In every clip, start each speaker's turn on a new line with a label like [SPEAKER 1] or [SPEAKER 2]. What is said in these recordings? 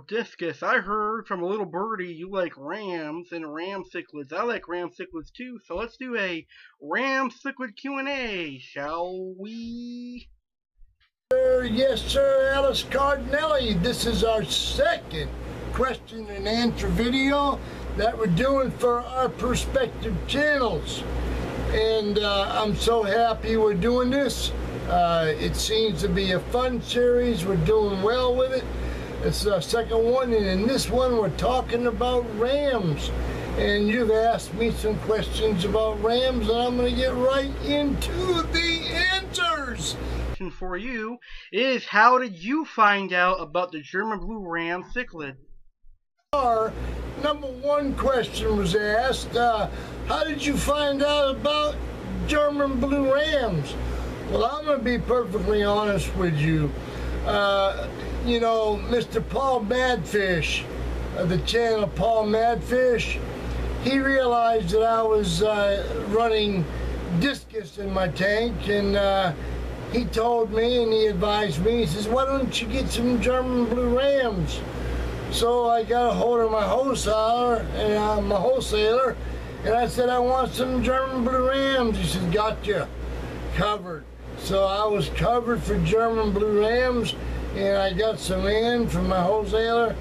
[SPEAKER 1] discus. I heard from a little birdie you like rams and ram cichlids. I like ram cichlids too, so let's do a ram cichlid Q&A, shall we?
[SPEAKER 2] Yes, sir, Alice Cardinelli. This is our second question and answer video that we're doing for our prospective channels. And I'm so happy we're doing this. It seems to be a fun series. We're doing well with it. It's our second one, and in this one we're talking about rams. And you've asked me some questions about rams, and I'm going to get right into the answers.
[SPEAKER 1] For you is, how did you find out about the German blue ram cichlid?
[SPEAKER 2] Our number one question was asked, how did you find out about German blue rams? Well, I'm going to be perfectly honest with you. You know, Mr. Paul Madfish, the channel Paul Madfish, he realized that I was running discus in my tank, and he told me and he advised me, he says, why don't you get some German blue rams? So I got a hold of my wholesaler, and I said, I want some German blue rams. He said, gotcha, covered. So I was covered for German blue rams, and I got some in from my wholesaler,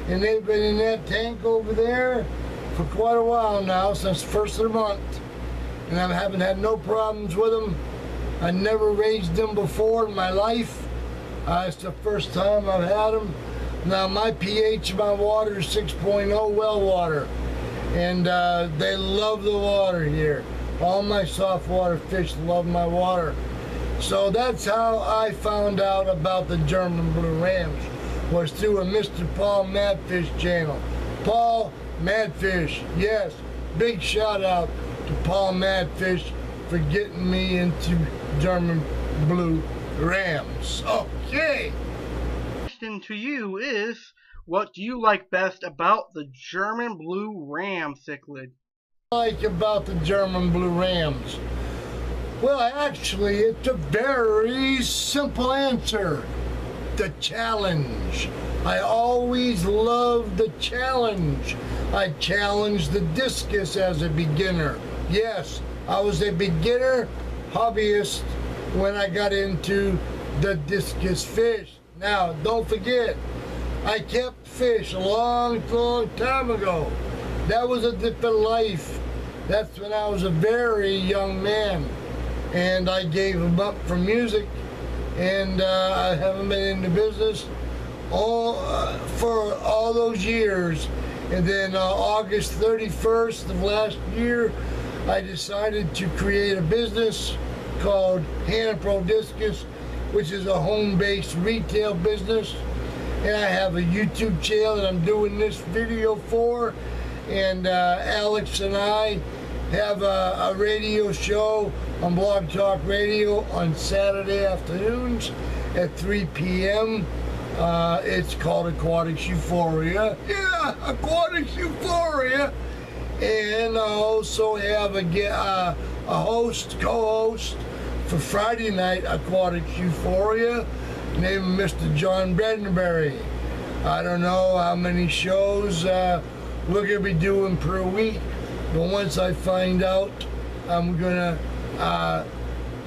[SPEAKER 2] and they've been in that tank over there for quite a while now, since the first of the month, and I haven't had no problems with them. I never raised them before in my life. It's the first time I've had them. Now my pH of my water is 6.0 well water, and they love the water here. All my saltwater fish love my water. So that's how I found out about the German blue rams, was through a Mr. Paul Madfish channel. Paul Madfish, yes, big shout out to Paul Madfish for getting me into German blue rams. Okay.
[SPEAKER 1] Question to you is, what do you like best about the German blue ram cichlid?
[SPEAKER 2] Like about the German blue rams? Well, actually, it's a very simple answer. The challenge. I always loved the challenge. I challenged the discus as a beginner. Yes, I was a beginner hobbyist when I got into the discus fish. Now, don't forget, I kept fish a long time ago. That was a different life. That's when I was a very young man, and I gave them up for music, and I haven't been in the business for all those years. And then August 31st of last year, I decided to create a business called Pro Discus, which is a home-based retail business. And I have a YouTube channel that I'm doing this video for. And Alex and I have a radio show on Blog Talk Radio on Saturday afternoons at 3 p.m. It's called Aquatics Euphoria. Yeah, Aquatics Euphoria. And I also have a co-host for Friday night Aquatics Euphoria, named Mr. John Bredenberry. I don't know how many shows we're going to be doing per week, but once I find out, I'm going to,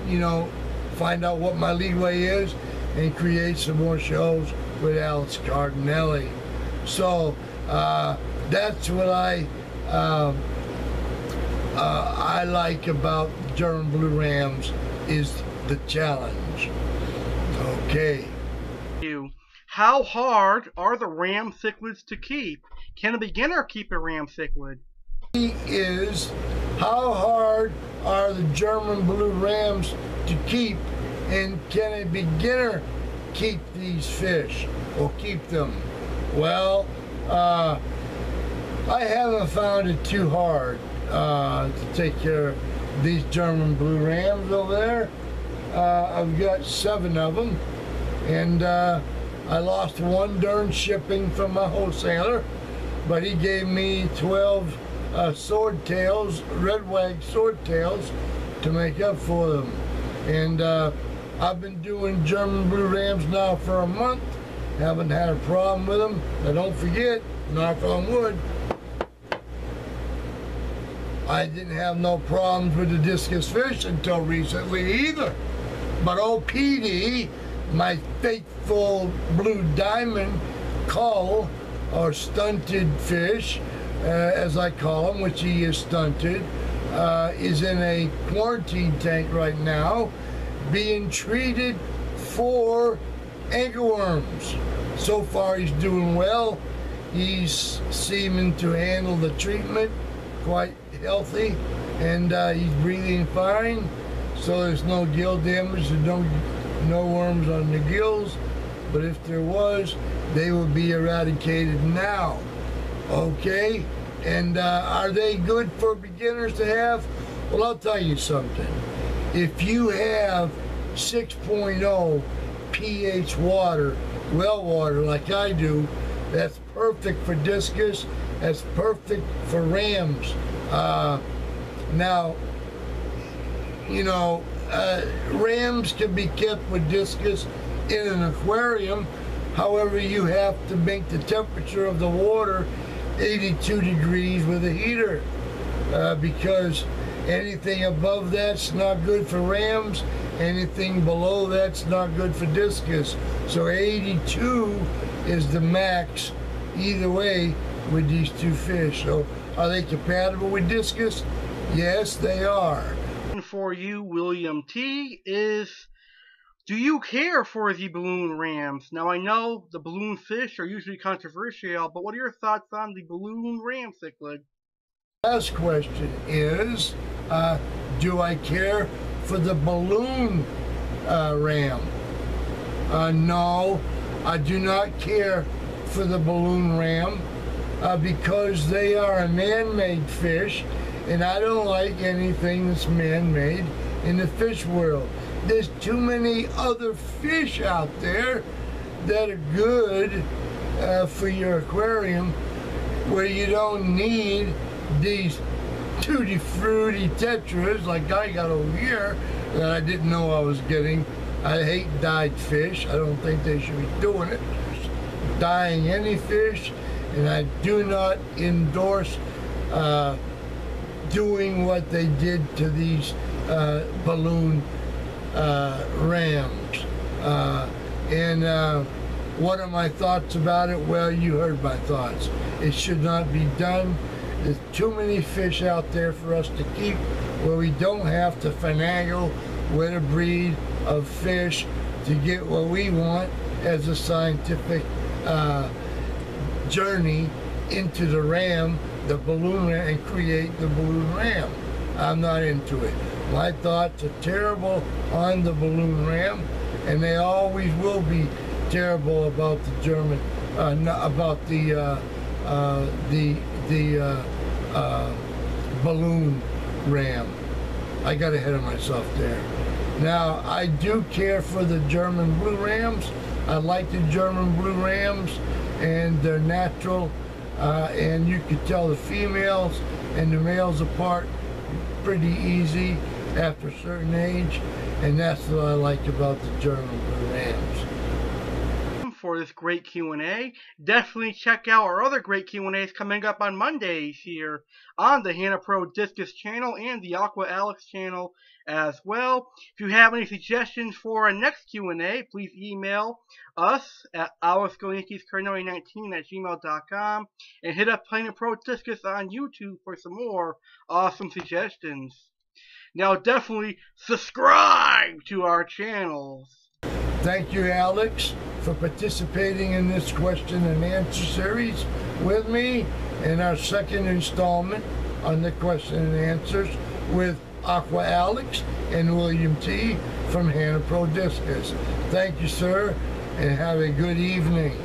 [SPEAKER 2] you know, find out what my leeway is and create some more shows with Alice Cardinelli. So that's what I like about German blue rams, is the challenge. Okay.
[SPEAKER 1] How hard are the ram cichlids to keep? Can a beginner keep a ram cichlid?
[SPEAKER 2] Is how hard are the German blue rams to keep, and can a beginner keep these fish or keep them? Well, I haven't found it too hard to take care of these German blue rams over there. I've got 7 of them, and I lost one during shipping from my wholesaler, but he gave me 12 swordtails, red wag swordtails, to make up for them. And I've been doing German blue rams now for a month, Haven't had a problem with them. Now don't forget, knock on wood, I didn't have no problems with the discus fish until recently either. But old PD, my faithful blue diamond cull, or stunted fish, as I call him, which he is stunted, is in a quarantine tank right now, being treated for anchorworms. So far he's doing well. He's seeming to handle the treatment quite healthy, and he's breathing fine, so there's no gill damage, there's no worms on the gills, but if there was, they would be eradicated now. Okay, and are they good for beginners to have? Well, I'll tell you something. If you have 6.0 pH water, well water like I do, that's perfect for discus, that's perfect for rams. Now, you know, rams can be kept with discus in an aquarium. However, you have to make the temperature of the water 82 degrees with a heater, because anything above that's not good for rams, anything below that's not good for discus. So 82 is the max either way with these two fish. So are they compatible with discus? Yes, they are.
[SPEAKER 1] And for you, William T, is, do you care for the balloon rams? Now, I know the balloon fish are usually controversial, but what are your thoughts on the balloon ram cichlid?
[SPEAKER 2] Last question is, do I care for the balloon ram? No, I do not care for the balloon ram because they are a man-made fish, and I don't like anything that's man-made in the fish world. There's too many other fish out there that are good for your aquarium, where you don't need these tutti frutti tetras like I got over here that I didn't know I was getting. I hate dyed fish. I don't think they should be doing it, dyeing any fish, and I do not endorse doing what they did to these balloon rams. What are my thoughts about it? Well, you heard my thoughts. It should not be done. There's too many fish out there for us to keep, where we don't have to finagle with a breed of fish to get what we want as a scientific journey into the ram, the balloon ram, and create the balloon ram. I'm not into it. My thoughts are terrible on the balloon ram, and they always will be terrible about the German, about the balloon ram. I got ahead of myself there. Now, I do care for the German blue rams. I like the German blue rams, and they're natural, and you can tell the females and the males apart pretty easy after a certain age, and that's what I like about the German blue rams.
[SPEAKER 1] For this great Q&A. Definitely check out our other great Q&As coming up on Mondays here on the Hannah Pro Discus channel and the Aqua Alex channel as well. If you have any suggestions for our next Q&A, please email us at alex@gmail.com and hit up Planet Pro Discus on YouTube for some more awesome suggestions. Now definitely subscribe to our channels.
[SPEAKER 2] Thank you, Alex, for participating in this question and answer series with me in our second installment on the question and answers with Aqua Alex and William T from Hannah Pro Discus. Thank you, sir, and have a good evening.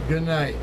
[SPEAKER 2] Good night.